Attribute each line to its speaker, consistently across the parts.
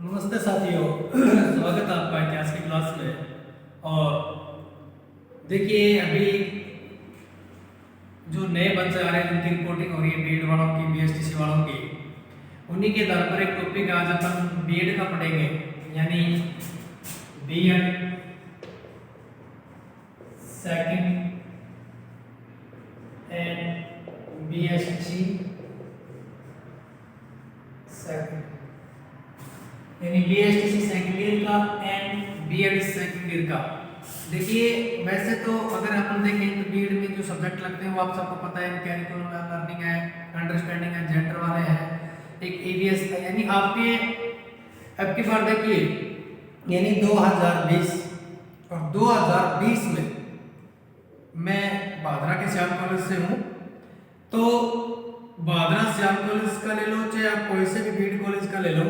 Speaker 1: नमस्ते साथियों। स्वागत है आपका इतिहास की क्लास में। और देखिए, अभी जो नए बच्चे आ रहे हैं जिनकी रिपोर्टिंग हो रही है बीएड वालों की, बीएसटीसी वालों की, उन्हीं के आधार पर एक टॉपिक आज अपन बीएड का पढ़ेंगे, यानी BEd second and BSTC second, यानी बीएसटीसी सेकंड ईयर का एंड बीएड सेकंड ईयर का। देखिए, वैसे तो अगर अपन देखें तो बीएड में जो सब्जेक्ट लगते हैं वो आप सबको पता है, कैरिकुलम है, लर्निंग है, अंडरस्टैंडिंग है, जेंडर वाले हैं, एक ईवीएस है। यानी आपके अब की बार देखिए, यानी 2020 और 2020 में मैं भादरा के श्याम कॉलेज से हूँ। तो भादरा श्याम कॉलेज का ले लो, चाहे आप कोई से भी बीएड कॉलेज का ले लो,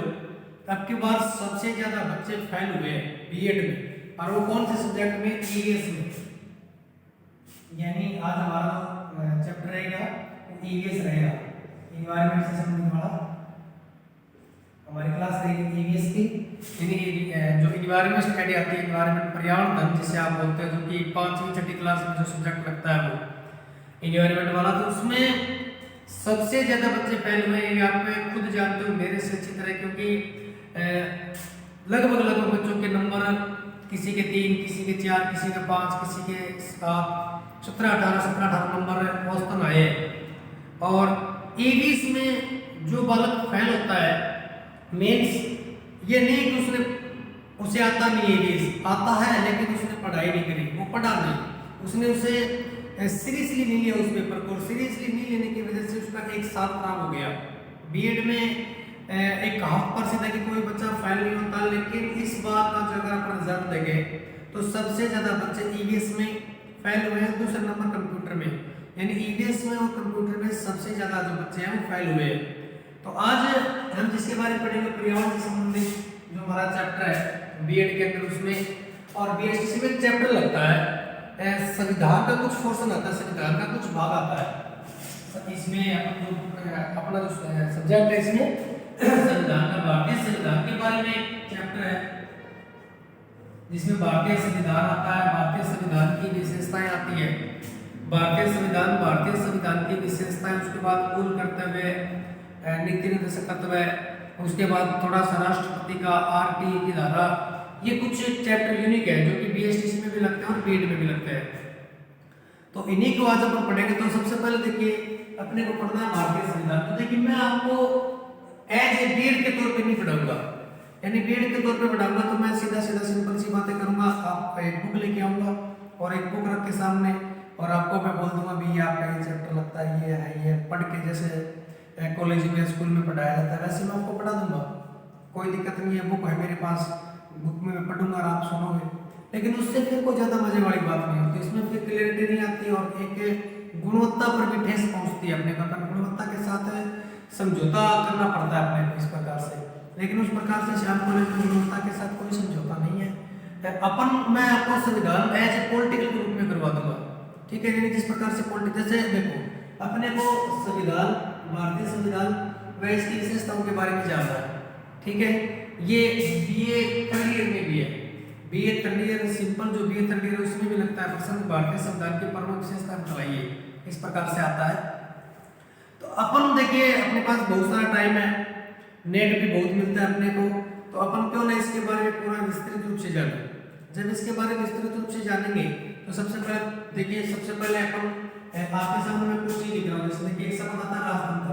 Speaker 1: अब की बार सबसे ज्यादा बच्चे फेल हुए हैं बीएड में। और वो कौन से सब्जेक्ट में? ईवीएस में। यानी आज हमारा चैप्टर रहेगा ईवीएस रहेगा, इन्वायरमेंट से संबंधित वाला हमारी क्लास रहेगी ईवीएस की। यानी जो इन्वायरमेंट स्टडी आती है, इन्वायरमेंट पर्यावरण धन जिसे आप बोलते हैं, जो कि 5वीं 6ठी क्लास में जो सब्जेक्ट लगता है वो इन्वायरमेंट वाला। तो उसमें सबसे ज्यादा बच्चे फेल हुए हैं, आप खुद जानते हो मेरे से अच्छी तरह, क्योंकि लगभग बच्चों के नंबर किसी के 3, किसी के 4, किसी के 5, किसी के 7, 17-18 नंबर औसतन आए। और ईवीएस में जो बालक फेल होता है, मीन्स ये नहीं कि उसे आता नहीं, ईवीएस आता है लेकिन उसने पढ़ाई नहीं करी, वो पढ़ा नहीं, उसने उसे सीरियसली नहीं लिया उस पेपर को। सीरियसली नहीं लेने की वजह से उसका एक साल खराब हो गया। बीएड में एक कहावत प्रसिद्ध है कि कोई बच्चा फेल नहीं होता, लेकिन इस बार का जो अगर अपन रिजल्ट देखें तो सबसे ज्यादा बच्चे ईवीएस में फेल हुए हैं, दूसरे नंबर कंप्यूटर में। यानी ईवीएस में और कंप्यूटर में सबसे ज्यादा जो बच्चे हैं वो फेल हुए हैं। तो आज हम जिसके बारे में पढ़ेंगे पर्यावरण से संबंधित जो हमारा चैप्टर है बीएड के अंदर, उसमें और बीएसटीसी में चैप्टर लगता है संविधान का कुछ पोर्शन आता है, संविधान का कुछ भाग आता है। इसमें अपना जो सब्जेक्ट है इसमें संविधान का, भारतीय संविधान के बारे में एक चैप्टर है जिसमें भारतीय संविधान आता है, भारतीय संविधान की विशेषताएं आती है, भारतीय संविधान की विशेषताएं, उसके बाद मूल कर्तव्य, नीति निर्देशक तत्व, उसके बाद थोड़ा सा राष्ट्रपति का, आरटी की धारा। ये कुछ चैप्टर यूनिक है जो कि बीएसटीसी में भी लगते हैं और बीएड में भी लगते हैं। तो इन्हीं को आज अपन पढ़ेंगे। तो सबसे पहले देखिए, अपने को पढ़ना है भारतीय संविधान। तो देखिए, मैं आपको एज ए बीएड के तौर पे नहीं पढ़ाऊंगा, यानी बीएड के तौर पे पढ़ाऊंगा तो मैं सीधा सिंपल सी बातें करूंगा। आप एक बुक लेके आऊंगा और एक बुक रख के सामने, और आपको मैं बोल दूंगा भी ये आपका ये चैप्टर लगता है, ये है, ये पढ़ के जैसे कॉलेज में स्कूल में पढ़ाया जाता है वैसे मैं आपको पढ़ा दूंगा, कोई दिक्कत नहीं है। बुक है मेरे पास, बुक में मैं पढ़ूंगा और आप सुनोगे। लेकिन उससे फिर कोई ज्यादा मजे वाली बात नहीं होती, इसमें फिर क्लियरिटी नहीं आती और एक गुणवत्ता पर भी ठेस पहुंचती है। अपने को गुणवत्ता के साथ समझौता करना पड़ता है अपने को इस प्रकार से, लेकिन उस प्रकार से श्याम कॉलेज में गुणवत्ता के साथ कोई समझौता नहीं है। मैं आपको संविधान एज ए पॉलिटिकल के रूप में करवा दूंगा, ठीक है। यानी जिस प्रकार से पॉलिटिकल, जैसे देखो अपने को संविधान, भारतीय संविधान व इसकी विशेषताओं के बारे में जानना है, ठीक है। ये बीए थर्ड ईयर में भी है, बीए थर्ड ईयर सिंपल जो बीए थर्ड ईयर उसमें भी लगता है प्रश्न, भारतीय संविधान की प्रमुख विशेषता बताइए, इस प्रकार से आता है। तो अपन देखिए, अपने पास बहुत सारा टाइम है, नेट भी बहुत मिलता है अपने को, तो अपन क्यों ना इसके बारे में पूरा विस्तृत रूप से जाने। जब इसके बारे में विस्तृत रूप से जानेंगे तो सबसे पहले देखिए, सबसे पहले अपन आपके सामने मैं कुछ चीज लिख रहा हूँ। जैसे देखिए, एक शब्द आता है राजतंत्र,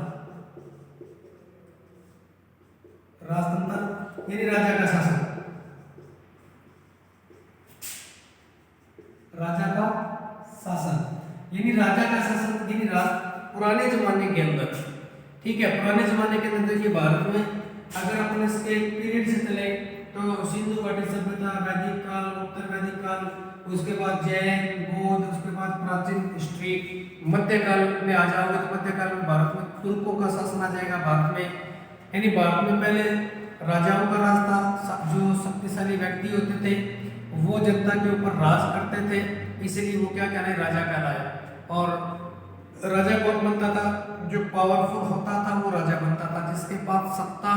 Speaker 1: राजतंत्र यानी राजा का शासन, राजा का शासन यानी राजा का शासन, यानी पुराने जमाने के अंदर, ठीक है। पुराने जमाने के अंदर देखिए, भारत में अगर अपन इसके पीरियड से चले तो सिंधु घाटी सभ्यता, वैदिक काल, उत्तर वैदिक काल, उसके बाद जैन, बौद्ध, उसके बाद प्राचीन हिस्ट्री, मध्यकाल में आ जाओगे तो मध्यकाल में भारत में तुर्कों का शासन आ जाएगा भारत में। यानी भारत में पहले राजाओं का राज था, जो शक्तिशाली व्यक्ति होते थे वो जनता के ऊपर राज करते थे, इसलिए वो क्या कहलाए, राजा कहलाए। और राजा कौन बनता था? जो पावरफुल होता था वो राजा बनता था, जिसके पास सत्ता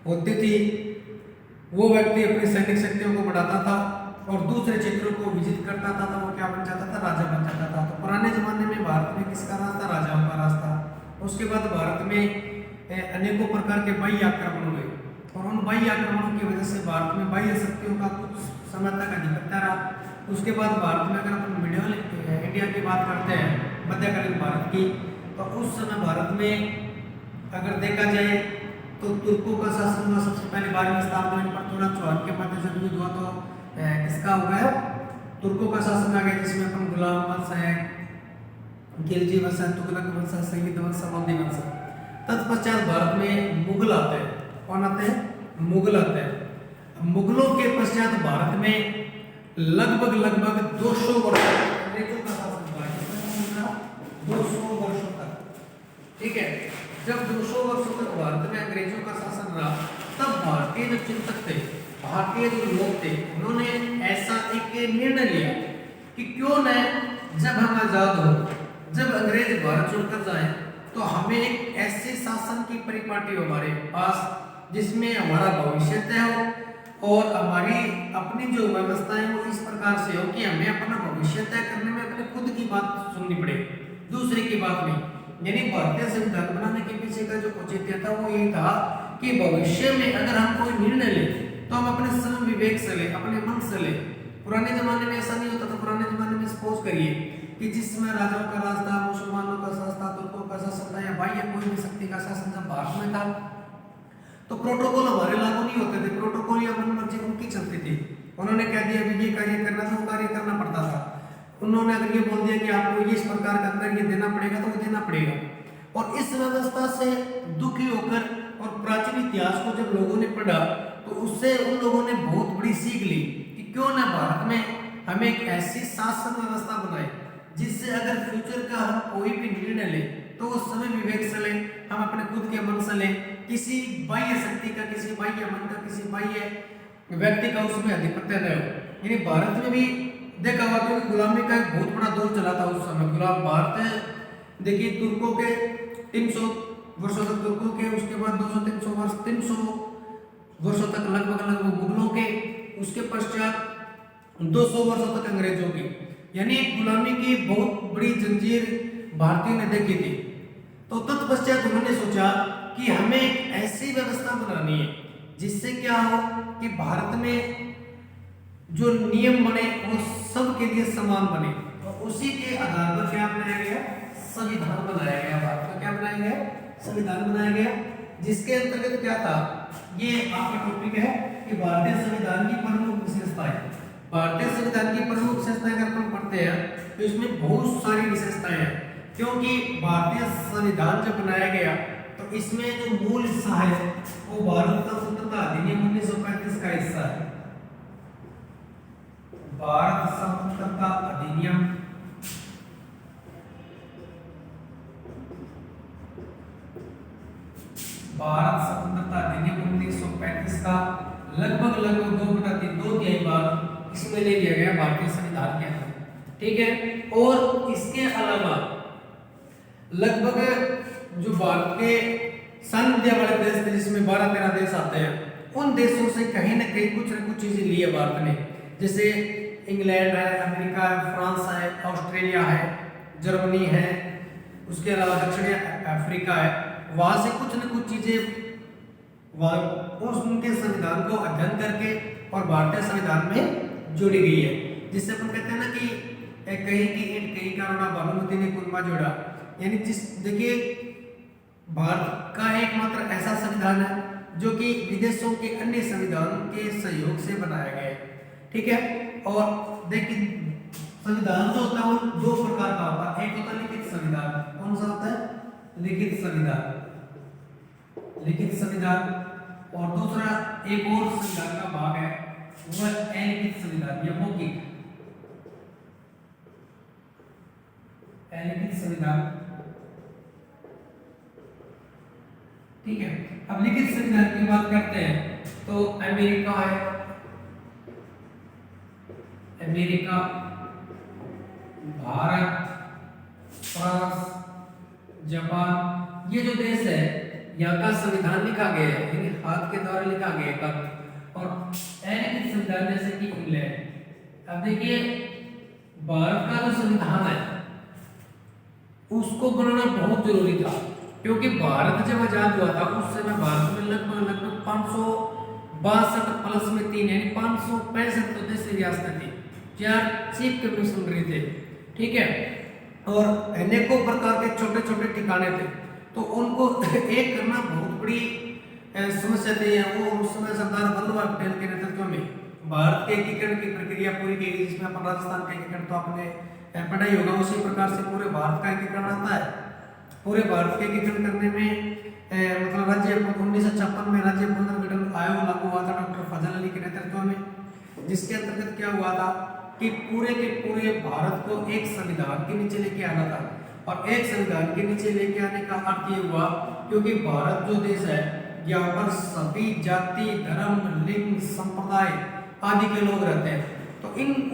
Speaker 1: होती थी वो व्यक्ति अपनी सैनिक शक्तियों को बढ़ाता था और दूसरे क्षेत्रों को विजिट करता था, तो वो क्या बन जाता था, राजा बन जाता था। तो पुराने जमाने में भारत में किसका राज था, राजाओं का राज था। उसके बाद भारत में अनेकों प्रकार के बाह्य आक्रमण हुए और उन बाह्य आक्रमणों की वजह से भारत में बाह्य शक्तियों का कुछ समय तक आधिपत्य रहा। उसके बाद भारत में अगर अपन मिडियल इंडिया की बात करते हैं, मध्यकालीन भारत की, तो उस समय भारत में अगर देखा जाए तो तुर्कों का शासन हुआ सबसे पहले 12वीं शताब्दी में पृथ्वीराज चौहान के मध्य जब युद्ध हुआ तो किसका हुआ है, तुर्कों का शासन आ गया, जिसमें अपन गुलाम वंश है, खिलजी वंश है, तुगलक वंश है, सैयद वंश, समुद्री वंश। तत्पश्चात भारत में मुगल आते हैं। कौन आते हैं, मुगल आते हैं। मुगलों के पश्चात भारत में लगभग 200 वर्ष अंग्रेजों का शासन हुआ, 200 वर्षों तक। ठीक है, जब 200 वर्षों तक भारत में अंग्रेजों का शासन रहा, तब भारतीय जो चिंतक थे, भारतीय जो लोग थे, उन्होंने ऐसा एक निर्णय लिया कि क्यों न जब हम आजाद हो, जब अंग्रेज भारत छोड़कर जाए, तो हमें एक ऐसे शासन की परिपाटी हो हमारे पास जिसमें हमारा भविष्य तय हो और हमारी अपनी जो व्यवस्था है वो इस प्रकार से हो कि हमें अपना भविष्य तय करने में अपने खुद की बात सुननी पड़े, दूसरे की बात नहीं। यानी भारतीय संविधान बनाने के पीछे का जो औचित्य था वो ये था कि भविष्य में अगर हम कोई निर्णय ले तो हम अपने समय विवेक से ले, अपने मन से ले। पुराने जमाने में ऐसा नहीं होता था। पुराने जमाने में सपोज करिए कि जिस समय राजाओं का राज था, मुसलमानों का शासन था, तुर्कों का शासन था या बाह्य कोई भी शक्ति का शासन जब भारत में था, तो प्रोटोकॉल हमारे लागू नहीं होते थे। प्रोटोकॉल या मनमर्जी उनकी चलती थी। उन्होंने कह दिया अभी ये कार्य करना था, वो कार्य करना पड़ता था। उन्होंने अगर ये बोल दिया कि आपको ये इस प्रकार का अंदर ये देना पड़ेगा तो वो देना पड़ेगा। और इस व्यवस्था से दुखी होकर और प्राचीन इतिहास को जब लोगों ने पढ़ा तो उससे उन लोगों ने बहुत बड़ी सीख ली कि क्यों ना भारत में हमें एक ऐसी शासन व्यवस्था बनाए जिससे अगर फ्यूचर का हम कोई भी निर्णय ले तो उस समय विवेक से ले, हम अपने खुद के मन से ले, किसी बाह्य शक्ति का, किसी बाह्य मन का, किसी बाह्य व्यक्ति का उसमें आधिपत्य न हो। यानी भारत में भी देखा हुआ कि गुलामी का एक बहुत बड़ा दौर चला था उस समय। गुलाम भारत देखिए तुर्कों के 300 वर्षों तक तुर्कों के, उसके बाद 200-300 वर्ष 300 वर्षों तक लगभग मुगलों के, उसके पश्चात 200 वर्षों तक अंग्रेजों की। यानी गुलामी की बहुत बड़ी जंजीर भारतीयों ने देखी थी। तो तत्पश्चात उन्होंने सोचा कि हमें एक ऐसी व्यवस्था बनानी है जिससे क्या हो कि भारत में जो नियम बने वो सबके लिए समान बने। और उसी के आधार पर क्या बनाया गया, संविधान बनाया गया। भारत का क्या बनाया गया, संविधान बनाया गया, जिसके अंतर्गत क्या था, ये आपका टॉपिक है कि भारतीय संविधान की प्रमुख विशेषताएं। भारतीय संविधान की प्रमुख विशेषताएं अगर हम पढ़ते हैं तो इसमें बहुत सारी विशेषताएं हैं, क्योंकि भारतीय संविधान जब बनाया गया तो इसमें जो मूल हिस्सा है वो भारत स्वतंत्रता अधिनियम 1935 का हिस्सा है। भारत स्वतंत्रता अधिनियम 1935 का लगभग 2/3 भाग इसमें ले लिया गया भारतीय संविधान के अंदर। ठीक है, और इसके अलावा लगभग जो भारत के संघीय वाले देश थे जिसमें 12-13 देश आते हैं, उन देशों से कहीं ना कहीं कुछ न कुछ चीजें ली है भारत ने। जैसे इंग्लैंड है, अमेरिका है, फ्रांस है, ऑस्ट्रेलिया है, जर्मनी है, उसके अलावा दक्षिण अफ्रीका है, वहां से कुछ न कुछ चीजें उनके संविधान को अध्ययन करके और भारतीय संविधान में जोड़ी गई है। जिससे अपन कहते हैं ना कि कहीं की ईंट कहीं का रोड़ा भानुमति ने कुरमा जोड़ा। यानी जिस देखिए भारत का एकमात्र ऐसा संविधान है जो कि विदेशों के अन्य संविधान के सहयोग से बनाया गया है। ठीक है, और देखिए संविधान जो होता है वो 2 प्रकार का होता है। एक होता है लिखित संविधान। कौन सा होता है, लिखित संविधान, लिखित संविधान। और दूसरा एक और संविधान का भाग है वो है अलिखित संविधान या मौखिक, अलिखित संविधान। ठीक है, अब लिखित संविधान की बात करते हैं तो अमेरिका है, अमेरिका, भारत, फ्रांस, जापान, ये जो देश है यहाँ का संविधान लिखा गया है, यानी हाथ के द्वारा लिखा गया है कब, और अलिखित संविधान जैसे कि इंग्लैंड। अब देखिए भारत का जो संविधान है उसको बनाना बहुत जरूरी था, क्योंकि भारत जब आजाद हुआ था उस समय भारत में लगभग 562 प्लस में 3 यानी 565 सदस्य रियासतें थी, 4 चीफ कमिश्नरी थे, ठीक है, और अनेकों प्रकार के छोटे छोटे ठिकाने थे। तो उनको एक करना बहुत बड़ी समस्या थी। वो उस समय सरदार वल्लभ भाई पटेल के नेतृत्व में भारत के एकीकरण की प्रक्रिया पूरी की गई, जिसमें अपन राजस्थान का एकीकरण तो आपने पढ़ाई होगा, उसी प्रकार से पूरे भारत का एकीकरण आता है। पूरे भारत के एकीकरण करने में मतलब राज्य 1956 में राज्य पुनर्गठन आयोग लागू हुआ था डॉक्टर फजल अली के नेतृत्व में, जिसके अंतर्गत क्या हुआ था कि पूरे के पूरे भारत को एक संविधान के नीचे लेके आना था। और एक संविधान के नीचे लेके आने का अर्थ ये हुआ क्योंकि भारत जो देश है यहाँ पर सभी जाति धर्म लिंग संप्रदाय आदि के लोग रहते हैं, तो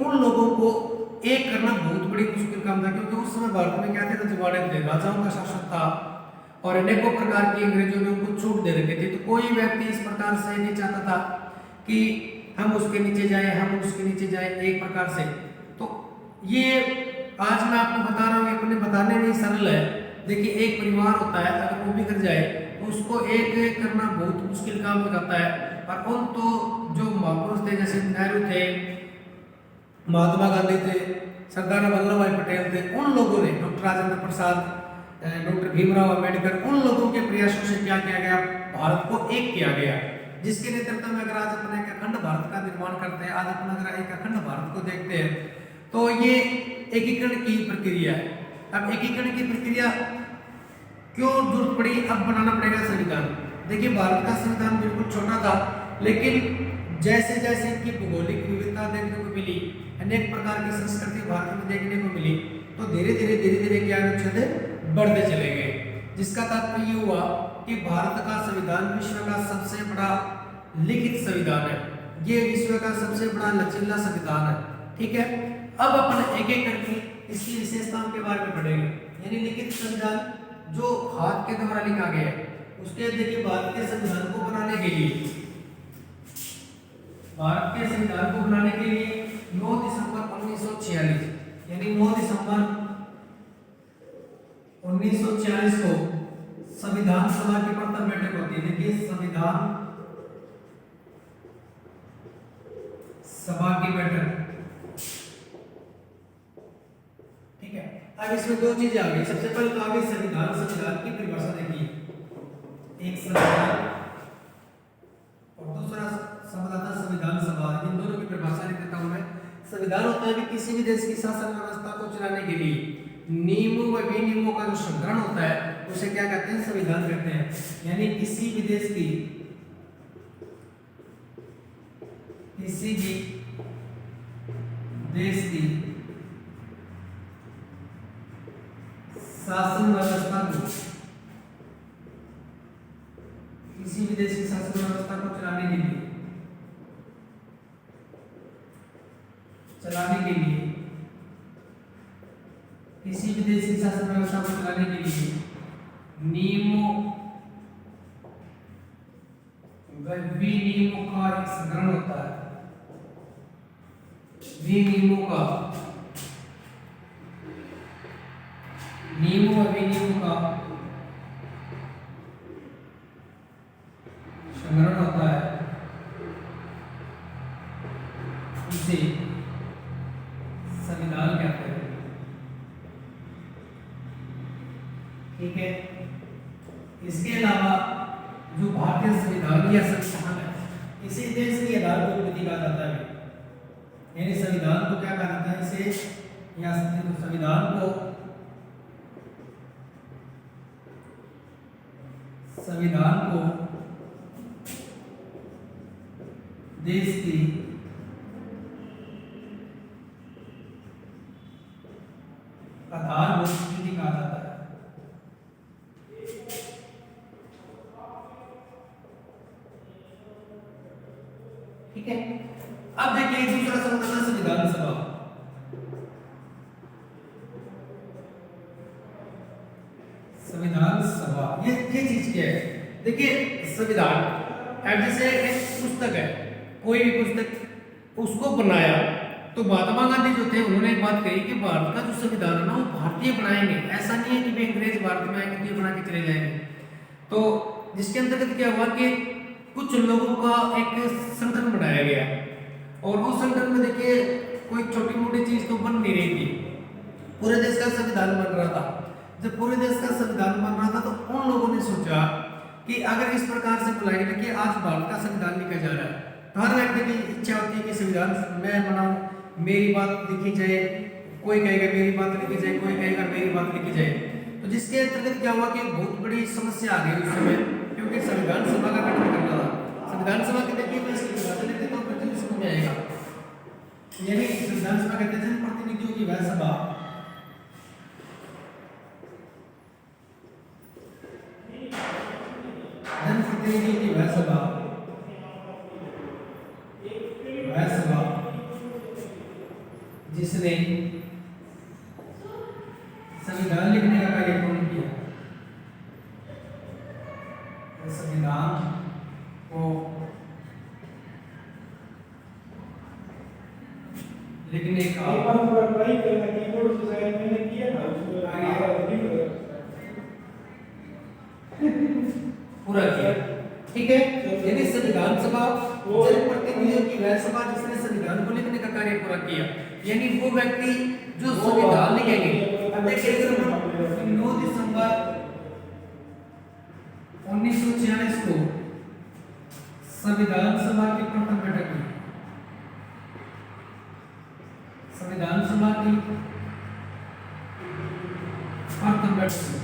Speaker 1: उन लोगों को एक करना बहुत बड़ी मुश्किल काम था, क्योंकि उस समय भारत में क्या थे, रजवाड़े थे, राजाओं का शासन था और अनेकों प्रकार की अंग्रेजों ने उनको छूट दे रखी थी। तो कोई व्यक्ति इस प्रकार से नहीं चाहता था कि हम उसके नीचे जाए, हम उसके नीचे जाए एक प्रकार से। तो ये आज मैं आपको बता रहा हूँ, अपने बताने में सरल है। देखिए एक परिवार होता है, अगर वो बिगड़ जाए तो उसको एक करना बहुत मुश्किल काम हो जाता है। और उन तो जो महापुरुष थे जैसे नेहरू थे, महात्मा गांधी थे, सरदार वल्लभ भाई पटेल थे, उन लोगों ने, डॉक्टर राजेंद्र प्रसाद, डॉक्टर भीमराव अंबेडकर, उन लोगों के प्रयासों से क्या किया गया, भारत को एक किया गया, जिसके नेतृत्व में अगर आज अपने एक अखंड भारत का निर्माण करते हैं, आज अपन अगर एक अखंड भारत को देखते हैं तो ये एकीकरण की प्रक्रिया है। अब एकीकरण की प्रक्रिया क्यों जरूरत पड़ी, अब बनाना पड़ेगा संविधान। देखिए भारत का संविधान बिल्कुल छोटा था, लेकिन जैसे जैसे इनकी भौगोलिक विविधता देखने को मिली, अनेक प्रकार की संस्कृति भारत में देखने को मिली, तो धीरे धीरे क्या अनुच्छेद बढ़ते चले गए, जिसका तात्पर्य ये हुआ कि भारत का संविधान विश्व का सबसे बड़ा लिखित संविधान है, ये विश्व का सबसे बड़ा लचीला संविधान है, ठीक है। अब अपन एक एक करके इसकी विशेषताओं के बारे में पढ़ेंगे। यानी लिखित संविधान जो हाथ के द्वारा लिखा गया है, उसके देखिए भारत के संविधान को बनाने के लिए, भारत के संविधान को बनाने के लिए 9 दिसंबर 1946 यानी 9 दिसंबर 1946 को संविधान सभा की प्रथम बैठक होती है। देखिए संविधान सभा की बैठक, ठीक है। अब इसमें दो चीजें आ गई, सबसे पहले तो आ गई संविधान, संविधान की परिभाषा देखिए, एक संविधान और दूसरा शब्द आता है संविधान सभा। इन दोनों की परिभाषा लिख देता हूं मैं। संविधान होता है कि किसी भी देश की शासन व्यवस्था को चलाने के लिए नियमों व विनियमों का जो संग्रहण होता है उसे क्या कहते हैं, संविधान कहते हैं। यानी किसी भी देश की, किसी भी देश की शासन व्यवस्था को, किसी भी देश की शासन व्यवस्था को चलाने के लिए किसी भी देश की शासन व्यवस्था को चलाने के लिए नियमों व विनियमों का एक संग्रहण होता है, विनियमों का, नियमों व विनियमों का संग्रहण होता है, इसे संविधान कहते हैं, ठीक है। इसके अलावा जो भारतीय संविधान या संविधान है, इसे देश की आधारभूत विधि कहा जाता है। यानी संविधान को क्या कहा जाता है, इसे या संविधान को देश की आधारभूत विधि कहा जाता है। ठीक है। अब देखिए दूसरा शब्द है संविधान सभा। संविधान सभा ये चीज क्या है, देखिए संविधान अब जैसे एक पुस्तक है, कोई भी पुस्तक उसको बनाया तो महात्मा गांधी जो थे उन्होंने एक बात कही कि भारत का जो संविधान है ना वो भारतीय बनाएंगे, ऐसा नहीं है कि भी अंग्रेज भारत में आएंगे तो ये बना के चले जाएंगे। तो जिसके अंतर्गत क्या हुआ कि कुछ लोगों का एक संगठन बनाया गया और उस संगठन में देखिए कोई छोटी मोटी चीज तो बन नहीं रही थी, पूरे देश का संविधान बन रहा था। जब पूरे देश का संविधान बन रहा था तो उन लोगों ने सोचा कि अगर इस प्रकार से बुलाएंगे कि आज भारत का संविधान लिखा जा रहा है तो हर व्यक्ति की इच्छा होती है कि संविधान मैं बनाऊं, मेरी बात लिखी जाए, कोई कहेगा मेरी बात लिखी जाए, कोई कहेगा मेरी बात लिखी जाए। तो जिसके अंतर्गत क्या हुआ कि बहुत बड़ी समस्या आ गई उस समय, क्योंकि संविधान सभा का गठन करना था। संविधान सभा के देखिए मैं इसकी विभाजन लिख देता हूं फिर जल्दी समझ में आएगा। यानी संविधान सभा कहते हैं जनप्रतिनिधियों की वह सभा जनप्रतिनिधियों की वह सभा जिसने संविधान लिखने का कार्य पूर्ण किया, संविधान को लिखने का पूरा किया। ठीक है, यदि संविधान सभा जनप्रतिनिधियों की वह सभा जिसने संविधान को लिखने का कार्य पूरा किया, यानी वो व्यक्ति जो संविधान लिखेंगे। अब देखिए 9 दिसंबर 1946 को संविधान सभा की प्रथम बैठक हुई। संविधान सभा की प्रथम बैठक हुई।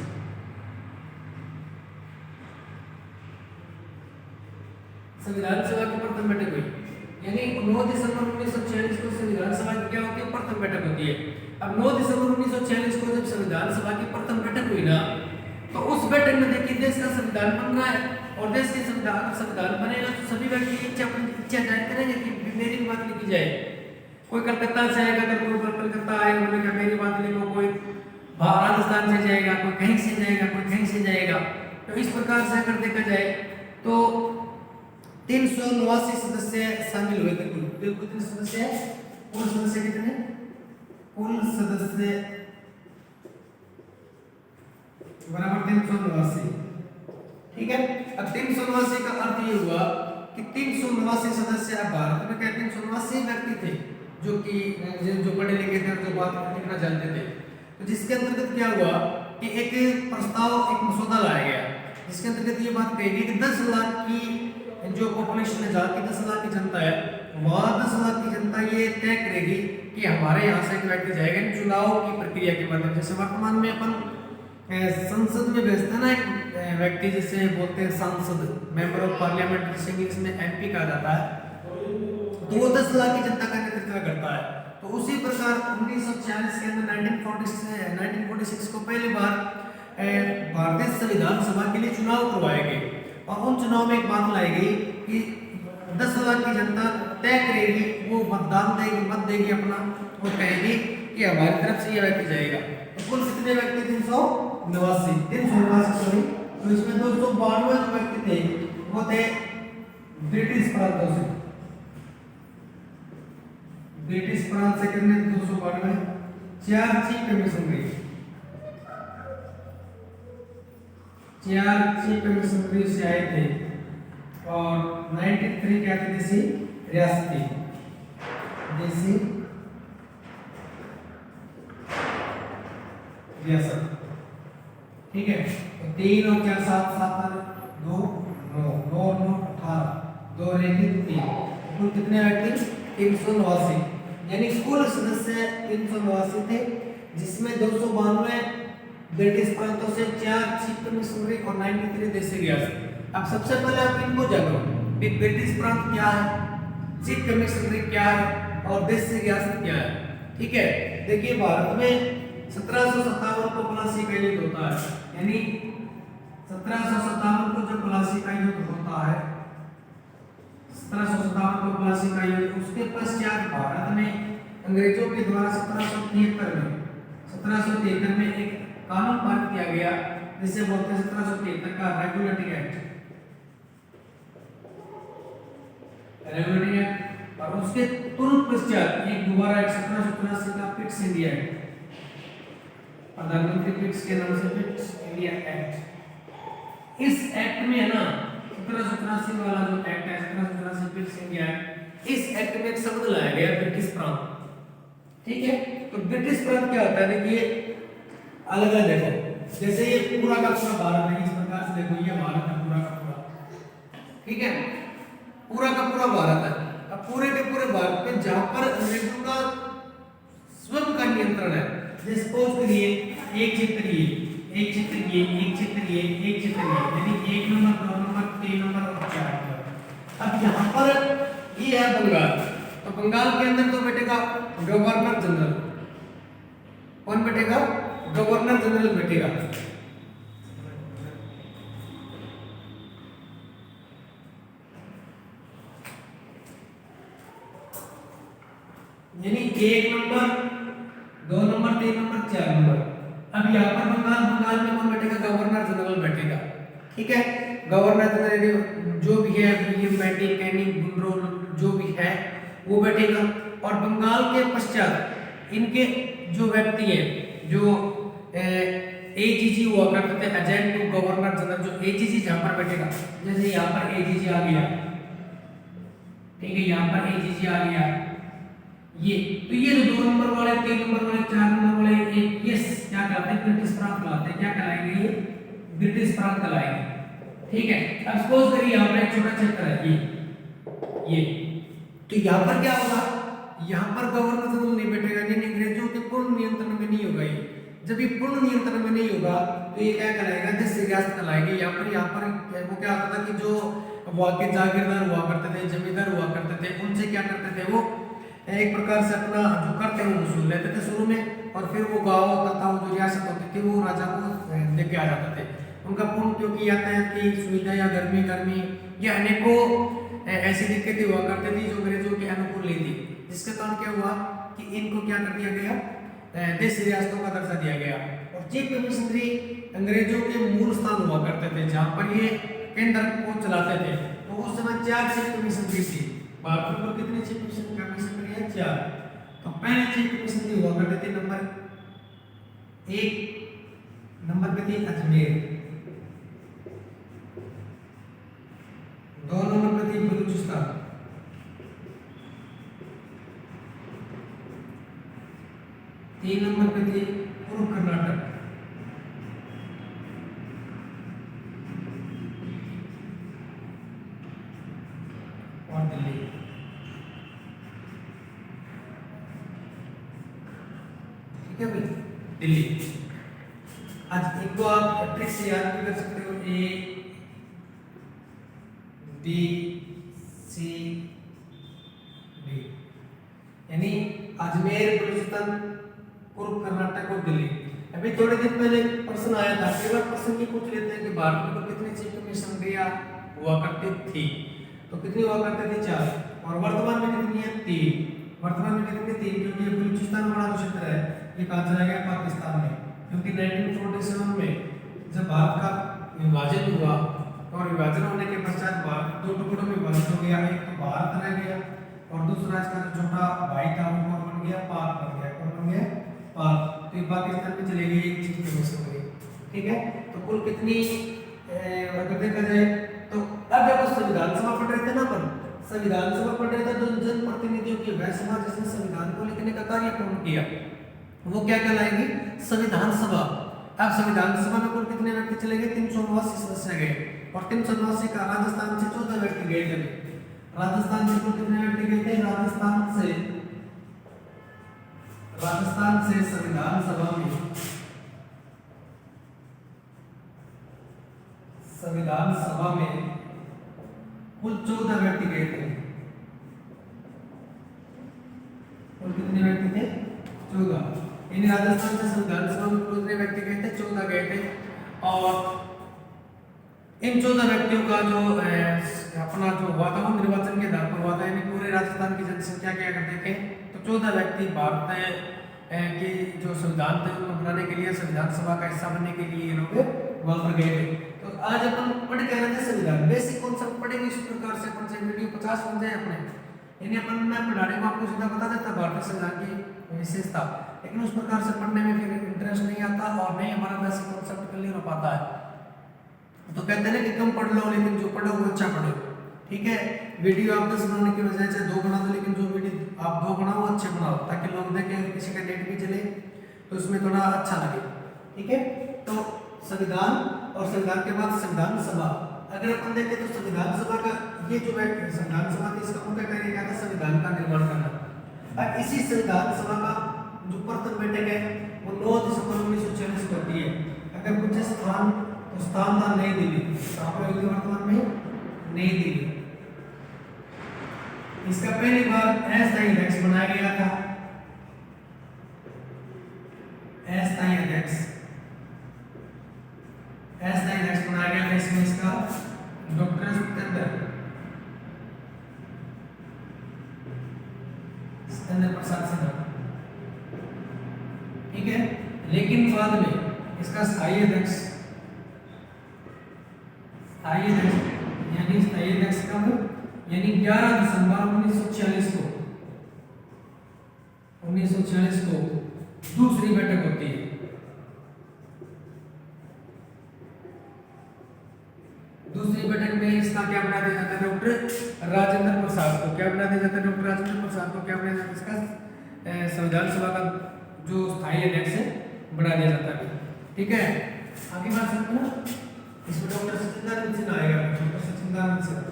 Speaker 1: संविधान सभा की प्रथम बैठक हुई, यानी 9 दिसंबर 1946 को संविधान सभा की क्या होती है, प्रथम बैठक होती है। अब 9 दिसंबर 1946 को जब संविधान सभा की प्रथम बैठक हुई ना, तो उस बैठक में देखिए देश का संविधान बन रहा है और देश के संविधान बनेगा तो सभी व्यक्ति इच्छा जाहिर करेंगे कि मेरी भी बात लिखी जाए। कोई कलकत्ता से आएगा, अगर कोई कलकत्ता आएगा उन्होंने कहा मेरी बात लिखो, कोई राजस्थान से जाएगा, कोई कहीं से जाएगा, कोई कहीं से जाएगा। तो इस प्रकार से अगर देखा जाए तो 389 सदस्य शामिल हुए थे। कुल कितने सदस्य हैं? कुल सदस्य कितने? कुल सदस्य बराबर 389। ठीक है, अब 389 का अर्थ ये हुआ कि 389 सदस्य अब भारत में क्या 389 व्यक्ति थे जो पढ़े लिखे थे और जो बात लिखना जानते थे। तो जिसके अंतर्गत क्या हुआ कि एक प्रस्ताव, एक मसौदा लाया गया जिसके अंतर्गत ये बात कही गई कि 10 लाख की जो पॉपुलेशन है, जहाँ की 10 लाख की जनता है, वहाँ 10 लाख की जनता ये तय करेगी कि हमारे यहाँ से एक व्यक्ति जाएगा चुनाव की प्रक्रिया के माध्यम। जैसे वर्तमान में अपन संसद में भेजते हैं ना एक व्यक्ति, जिसे बोलते हैं सांसद, मेंबर ऑफ पार्लियामेंट, जिसे इंग्लिश में MP कहा जाता है, तो वो 10 लाख की जनता का नेतृत्व करता है। तो उसी प्रकार 1946 के अंदर 1946 को पहली बार भारतीय संविधान सभा के लिए चुनाव करवाए गए और उन चुनाव में एक बात लाई गई कि 10 लाख की जनता तय करेगी, वो मतदान देगी, मत देगी अपना, वो कहेगी कि हमारी तरफ से ये व्यक्ति जाएगा। तो कुल कितने व्यक्ति? 389 सॉरी। तो इसमें 292 जो व्यक्ति थे वो थे ब्रिटिश प्रांतों से। ब्रिटिश प्रांत से कितने? 292। 4 चीफ कमिश्नरी, 4 चीफ कमिश्नरी से आए थे और 93 क्या थे? देसी रियासती, देसी रियासत। ठीक है, तो 3 और 4 7 7 2 9 9 9 18 2 3 कुल कितने व्यक्ति? 389, यानी कुल सदस्य 389 थे, जिसमें 292 ब्रिटिश प्रांतों से, 4 चीफ कमिश्नरी और 93 देसी रियासत। अब सबसे पहले आप इनको जानो कि ब्रिटिश प्रांत क्या है, चीफ कमिश्नरी क्या है और देसी रियासत क्या है। ठीक है, देखिए भारत में 1757 को प्लासी का युद्ध होता है, यानी 1757 को जब प्लासी का युद्ध होता है, 1757 को प्लासी का युद्ध, उसके पश्चात भारत में अंग्रेजों के द्वारा 1773 में एक कानून पारित किया गया जिसे बोलते हैं 1773 का रेगुलेटिंग एक्ट। रेगुलेटिंग एक्ट, और उसके तुरंत पश्चात एक दोबारा 1787 का पिट्स इंडिया एक्ट, प्रधानमंत्री पिट्स के नाम से पिट्स इंडिया एक्ट। इस एक्ट में है ना 1787 वाला जो एक्ट है 1787 पिट्स इंडिया एक्ट, इस एक्ट में एक शब्द लाया गया ब्रिटिश प्रांत। ठीक है, तो ब्रिटिश प्रांत क्या होता है, देखिए अलग अलग देखो, जैसे ये पूरा का पूरा भारत है, इस प्रकार से देखो ये भारत है पूरा का पूरा, ठीक है, पूरा का पूरा भारत है। अब पूरे के पूरे भारत में जहां पर अंग्रेजों का स्वयं का नियंत्रण है, जैसे सपोज करिए एक क्षेत्र ये, एक क्षेत्र ये, एक क्षेत्र ये, एक क्षेत्र ये, यानी 1 नंबर 2 नंबर 3 नंबर और 4 नंबर। अब यहाँ पर ये है बंगाल, तो बंगाल के अंदर तो बैठेगा गवर्नर जनरल। कौन बैठेगा? गवर्नर जनरल बैठेगा। यानी 1 नंबर 2 नंबर 3 नंबर 4 नंबर। अब यहाँ पर बंगाल में कौन बैठेगा? गवर्नर जनरल बैठेगा। ठीक है, गवर्नर जनरल जो भी है विलियम बेंटिंग कैनिंग मुनरो जो भी है वो बैठेगा। और बंगाल के पश्चात इनके जो व्यक्ति हैं, जो एजीजी हुआ करते थे, एजेंट टू गवर्नर जनरल, जो एजीजी जहां पर बैठेगा, जैसे यहाँ पर एजीजी आ गया, ठीक है, यहाँ पर एजीजी आ गया, ये तो ये जो 2 नंबर वाले 3 नंबर वाले 4 नंबर वाले एक ये क्या कहलाते हैं? ब्रिटिश प्रांत कहलाते हैं। क्या कहलाएंगे? ये ब्रिटिश प्रांत कहलाएंगे। ठीक है, अब सपोज करिए यहाँ पर एक छोटा क्षेत्र है ये, तो यहाँ पर क्या होगा? यहाँ पर गवर्नर जनरल नहीं बैठेगा, यानी अंग्रेजों के पूर्ण नियंत्रण में नहीं होगा ये। जब ये पूर्ण नियंत्रण में नहीं होगा तो ये क्या कहलाएगा? देश रियासत कहलाएगी। यहाँ पर वो क्या होता था कि जो वहाँ के जागीरदार हुआ करते थे, जमींदार हुआ करते थे, उनसे क्या करते थे, वो एक प्रकार से अपना जो करते वो वसूल लेते थे शुरू में, और फिर वो गाँव तथा वो जो रियासत होती थी वो राजा को लेके आ जाते थे। उनका पूर्ण क्योंकि यातायात की सुविधा या गर्मी या अनेकों ऐसी दिक्कतें हुआ करती थी जो अंग्रेजों के अनुकूल नहीं थी, जिसके कारण क्या हुआ कि इनको क्या कर दिया गया? देश रियासतों का दर्जा दिया गया। और चीफ कमिश्नरी अंग्रेजों के मूल स्थान हुआ करते थे जहां पर ये केंद्र को चलाते थे। तो उस समय 4 चीफ कमिश्नरी थी। भारत में कितने चीफ कमिश्नरी है? 4। तो पहले चीफ कमिश्नरी हुआ करते थे नंबर 1 नंबर पे थी अजमेर, 2 नंबर पे थी बलूचिस्तान, 3 नंबर पे थी पूर्व कर्नाटक, 4 दिल्ली। ठीक है भाई, दिल्ली। आज इनको आप ट्रिक से याद भी कर सकते हो, A B C D, यानी अजमेर, बलूचिस्तान, पूर्व कर्नाटक और दिल्ली। अभी थोड़े दिन पहले प्रश्न आया था, कई बार प्रश्न ये पूछ लेते हैं कि भारत में कितनी चीफ कमिश्नरियां हुआ करती थी, तो कितनी हुआ करती थी? 4। और वर्तमान में कितनी है? 3। वर्तमान में कितनी? 3, क्योंकि ये बलूचिस्तान बड़ा जो क्षेत्र है ये कहाँ चला गया? पाकिस्तान में। क्योंकि 1947 में जब भारत का विभाजन हुआ और विभाजन होने के पश्चात भारत 2 टुकड़ों में विभाजित हो गया। एक तो भारत रह गया और दूसरा इसका जो छोटा भाई था वो बन गया पाक बन गया। कौन बन गया? पाक। तो ये पाकिस्तान में चले गई एक चीफ कमिश्नरी। ठीक है, तो कुल कितनी अगर देखा जाए तो अब जब संविधान सभा पढ़ रहे थे ना अपन, संविधान सभा पढ़ रहे थे तो जनप्रतिनिधियों की वह सभा जिसने संविधान को लिखने का कार्य पूर्ण किया वो क्या कहलाएगी? संविधान सभा। अब संविधान सभा में कुल कितने व्यक्ति चले गए? 389 सदस्य गए। और 389 का राजस्थान से 14 व्यक्ति गए थे। राजस्थान से कुल कितने व्यक्ति गए थे? राजस्थान से संविधान सभा में कुल 14 व्यक्ति गए थे। कुल कितने व्यक्ति थे? 14। इन राजस्थान से संविधान सभा में कुल कितने व्यक्ति गए थे? 14 गए थे। और इन 14 व्यक्तियों का जो अपना जो हुआ था वो निर्वाचन के आधार पर हुआ था, यानी पूरे राजस्थान की जनसंख्या क्या करते थे तो 14 व्यक्ति भारत की जो संविधान थे उनको बनाने के लिए संविधान सभा का हिस्सा बनने के लिए ये लोग वहां पर गए थे। तो आज अपन पढ़ के आए थे संविधान, बेसिक कॉन्सेप्ट पढ़ेंगे इस प्रकार से। अपन से वीडियो 50 बन जाए अपने, यानी अपन मैं पढ़ाने को आपको सीधा बता देता भारतीय संविधान की विशेषता, लेकिन उस प्रकार से पढ़ने में फिर इंटरेस्ट नहीं आता और नहीं हमारा बेसिक कॉन्सेप्ट क्लियर हो पाता है। तो कहते हैं ना कि कम पढ़ लो लेकिन जो पढ़ो वो अच्छा पढ़ो, ठीक है। वीडियो आप 10 बनाने की बजाय से 2 बना दो, लेकिन जो वीडियो आप 2 बनाओ अच्छे बनाओ, ताकि लोग देखें, किसी का नेट भी चले तो उसमें थोड़ा अच्छा लगे, ठीक है। तो संविधान और संविधान के बाद संविधान सभा, अगर अपन देखें तो संविधान सभा का ये जो संविधान सभा थी, इसका मुख्य कार्य क्या था? संविधान का निर्माण करना। अब इसी संविधान सभा का जो प्रथम बैठक है वो 9 दिसंबर 1946 को होती है। अगर पूछे स्थान, तो स्थान था नई दिल्ली, वर्तमान में नई दिल्ली। इसका पहली बार अस्थायी अध्यक्ष बनाया गया था, अस्थायी अध्यक्ष बनाया गया था। इसमें इसका डॉक्टर सत्येंद्र प्रसाद सिन्हा, ठीक है। लेकिन बाद में इसका स्थायी अध्यक्ष कब, यानी 11 दिसंबर 1946 को दूसरी बैठक होती है। दूसरी बैठक में इसका क्या बना दिया जाता है? डॉक्टर राजेंद्र प्रसाद को क्या बना दिया जाता है? डॉक्टर राजेंद्र प्रसाद को क्या बना दिया जाता है? इसका संविधान सभा का जो स्थायी अध्यक्ष है बना दिया जाता है, ठीक है। आगे बात सुनो ना, इसमें डॉक्टर सचिदानंद सिन्हा आएगा, डॉक्टर सचिदानंद सिन्हा।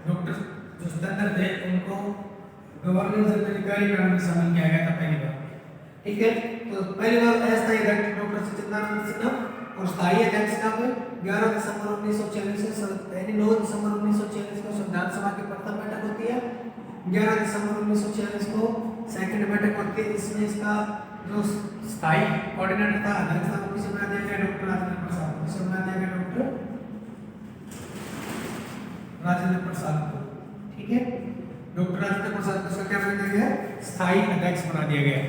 Speaker 1: डॉक्टर जो सत्येंद्र थे उनको गवर्नर जनरल कार्यकाल में शामिल किया गया था पहली बार, ठीक है। तो पहली बार अस्थायी अध्यक्ष डॉक्टर सचिदानंद सिन्हा और स्थायी अध्यक्ष कब? 11 दिसंबर 1946 से, यानी 9 दिसंबर 1946 को संविधान सभा की प्रथम बैठक होती है, 11 दिसंबर 1946 को सेकंड बैठक होती है। इसमें इसका जो स्थायी कोऑर्डिनेटर था, अध्यक्ष था, वो किसे बना दिया गया? डॉक्टर राजेंद्र प्रसाद। किसे बना दिया गया? डॉक्टर राजेंद्र प्रसाद को, ठीक है। डॉक्टर राजेंद्र प्रसाद को क्या बना दिया गया? स्थायी अध्यक्ष बना दिया गया।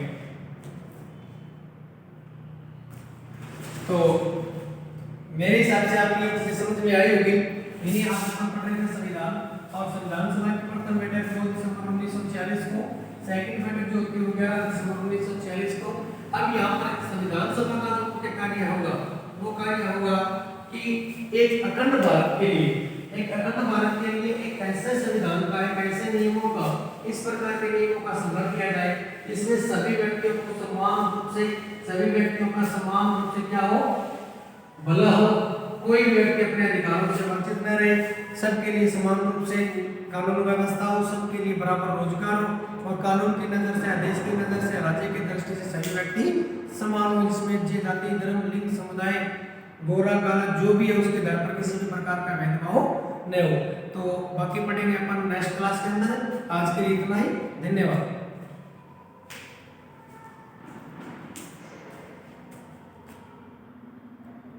Speaker 1: तो मेरे हिसाब से आपकी ये चीजें समझ में आई होगी। इन्हीं आप पढ़ रहे थे संविधान और संविधान सभा की प्रथम बैठक 2 दिसंबर 1946 को, सेकंड बैठक जो होती है 11 दिसंबर 1946 को। अब यहाँ पर संविधान सभा का जो मुख्य कार्य होगा वो कार्य होगा कि एक अखंड भारत के लिए एक ऐसे संविधान का, एक ऐसे नियमों का, इस प्रकार के नियमों का संग्रह किया जाए जिसमें सभी व्यक्तियों को समान रूप से क्या हो? भला हो। कोई व्यक्ति अपने अधिकारों से वंचित न रहे, सबके लिए समान रूप से कानून व्यवस्था हो, सबके लिए बराबर रोजगार हो और कानून की नजर से, देश की नजर से, राज्य की दृष्टि से सभी व्यक्ति समान हो, जिसमें जाति, धर्म, लिंग, समुदाय, गोरा काला जो भी है उसके आधार पर किसी भी प्रकार का भेदभाव न हो। तो बाकी पढ़ेंगे अपन नेक्स्ट क्लास के अंदर। आज के लिए इतना ही, धन्यवाद।